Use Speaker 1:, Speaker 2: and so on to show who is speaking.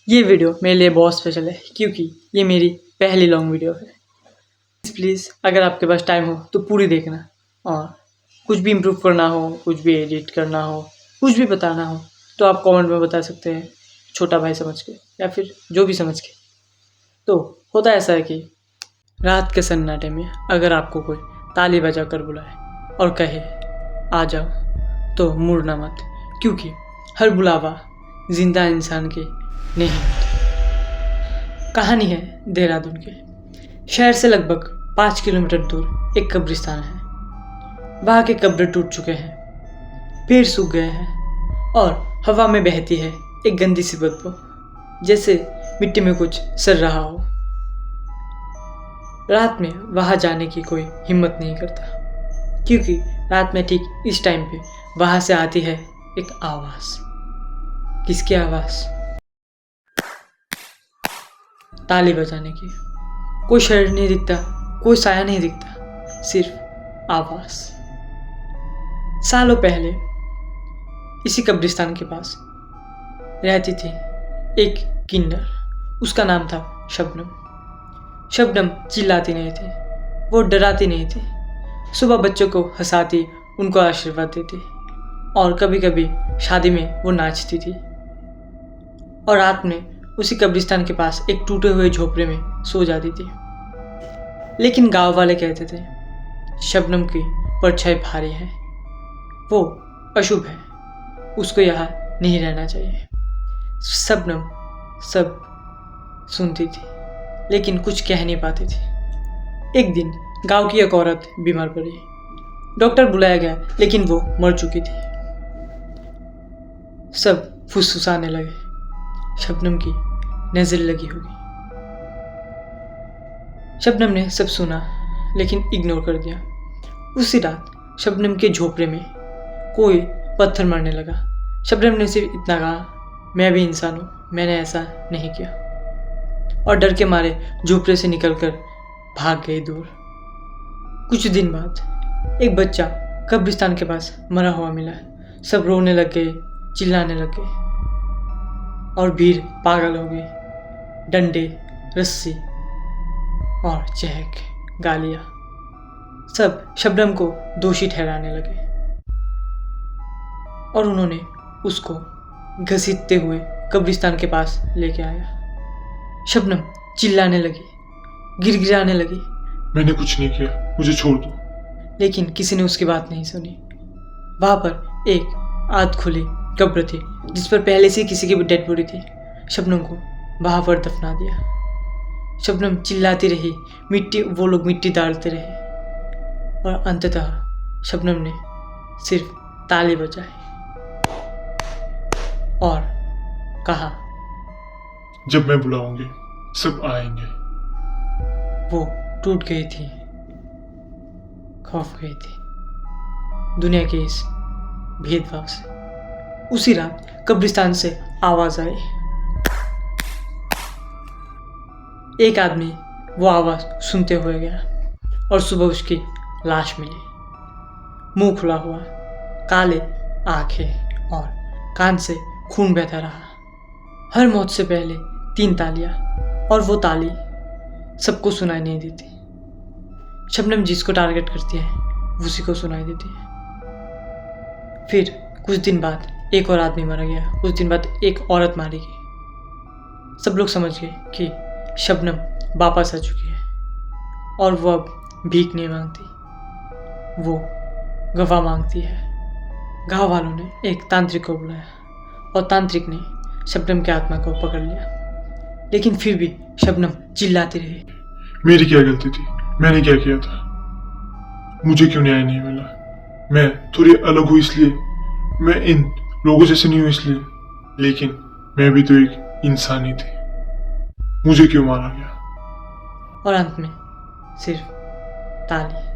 Speaker 1: ये वीडियो मेरे लिए बहुत स्पेशल है क्योंकि ये मेरी पहली लॉन्ग वीडियो है। प्लीज़ अगर आपके पास टाइम हो तो पूरी देखना, और कुछ भी इम्प्रूव करना हो, कुछ भी एडिट करना हो, कुछ भी बताना हो तो आप कमेंट में बता सकते हैं, छोटा भाई समझ के या फिर जो भी समझ के। तो होता ऐसा है कि रात के सन्नाटे में अगर आपको कोई ताली बजा कर बुलाए और कहे आ जाओ तो मुड़ना मत, क्योंकि हर बुलावा जिंदा इंसान के नहीं होता। कहानी है देहरादून के। शहर से लगभग 5 किलोमीटर दूर एक कब्रिस्तान है। वहाँ के कब्र टूट चुके हैं, पेड़ सूख गए हैं और हवा में बहती है एक गंदी सी बदबू, जैसे मिट्टी में कुछ सड़ रहा हो। रात में वहाँ जाने की कोई हिम्मत नहीं करता, क्योंकि रात में ठीक इस टाइम पे वहाँ से आती है एक आवाज़। किसकी आवाज़? ताली बजाने की। कोई शरीर नहीं दिखता, कोई साया नहीं दिखता, सिर्फ आवाज़। सालों पहले इसी कब्रिस्तान के पास रहती थी एक किन्नर। उसका नाम था शबनम। शबनम चिल्लाती नहीं थी, वो डराती नहीं थी। सुबह बच्चों को हंसाती, उनको आशीर्वाद देती, और कभी कभी शादी में वो नाचती थी। और रात में उसी कब्रिस्तान के पास एक टूटे हुए झोपड़े में सो जाती थी। लेकिन गांव वाले कहते थे शबनम की परछाई भारी है, वो अशुभ है, उसको यहाँ नहीं रहना चाहिए। शबनम सब सुनती थी लेकिन कुछ कह नहीं पाती थी। एक दिन गांव की एक औरत बीमार पड़ी। डॉक्टर बुलाया गया लेकिन वो मर चुकी थी। सब फुसफुसाने लगे, शबनम की नजर लगी होगी। शबनम ने सब सुना लेकिन इग्नोर कर दिया। उसी रात शबनम के झोपड़े में कोई पत्थर मारने लगा। शबनम ने सिर्फ इतना कहा, मैं भी इंसान हूँ, मैंने ऐसा नहीं किया, और डर के मारे झोपड़े से निकलकर भाग गई दूर। कुछ दिन बाद एक बच्चा कब्रिस्तान के पास मरा हुआ मिला। सब रोने लग गए, चिल्लाने लग गए, और भीड़ पागल हो गई। डंडे, रस्सी और चहक, गालियाँ, सब शबनम को दोषी ठहराने लगे। और उन्होंने उसको घसीटते हुए कब्रिस्तान के पास लेके आया। शबनम चिल्लाने लगी, गिड़गिड़ाने लगी,
Speaker 2: मैंने कुछ नहीं किया, मुझे छोड़ दो।
Speaker 1: लेकिन किसी ने उसकी बात नहीं सुनी। वहाँ पर एक आध खुली कब्र थी जिस पर पहले से किसी की भी डेड बॉडी थी। शबनम को वहाँ पर दफना दिया। शबनम चिल्लाती रही, वो लोग मिट्टी डालते रहे, और अंततः शबनम ने सिर्फ ताली बजाई और कहा,
Speaker 2: जब मैं बुलाऊंगी सब आएंगे।
Speaker 1: वो टूट गई थी, खौफ गई थी दुनिया के इस भेदभाव से। उसी रात कब्रिस्तान से आवाज आई। एक आदमी वो आवाज सुनते हुए गया और सुबह उसकी लाश मिली, मुंह खुला हुआ, काले आंखें और कान से खून बहता रहा। हर मौत से पहले 3 तालियां, और वो ताली सबको सुनाई नहीं देती। शबनम जिसको टारगेट करती है उसी को सुनाई देती है। फिर कुछ दिन बाद एक और आदमी मारा गया। कुछ दिन बाद एक औरत मारी गई। सब लोग समझ गए कि शबनम वापस आ चुकी है, और वो अब भीख नहीं मांगती, वो गवाह मांगती है। गांव वालों ने एक तांत्रिक को बुलाया और तांत्रिक ने शबनम की आत्मा को पकड़ लिया। लेकिन फिर भी शबनम चिल्लाती रही,
Speaker 2: मेरी क्या गलती थी, मैंने क्या किया था, मुझे क्यों न्याय नहीं मिला, मैं थोड़ी अलग हूँ इसलिए, मैं इन लोगों जैसे नहीं हूँ इसलिए, लेकिन मैं भी तो एक इंसान ही थी, मुझे क्यों मारा गया।
Speaker 1: और अंत में सिर्फ ताली।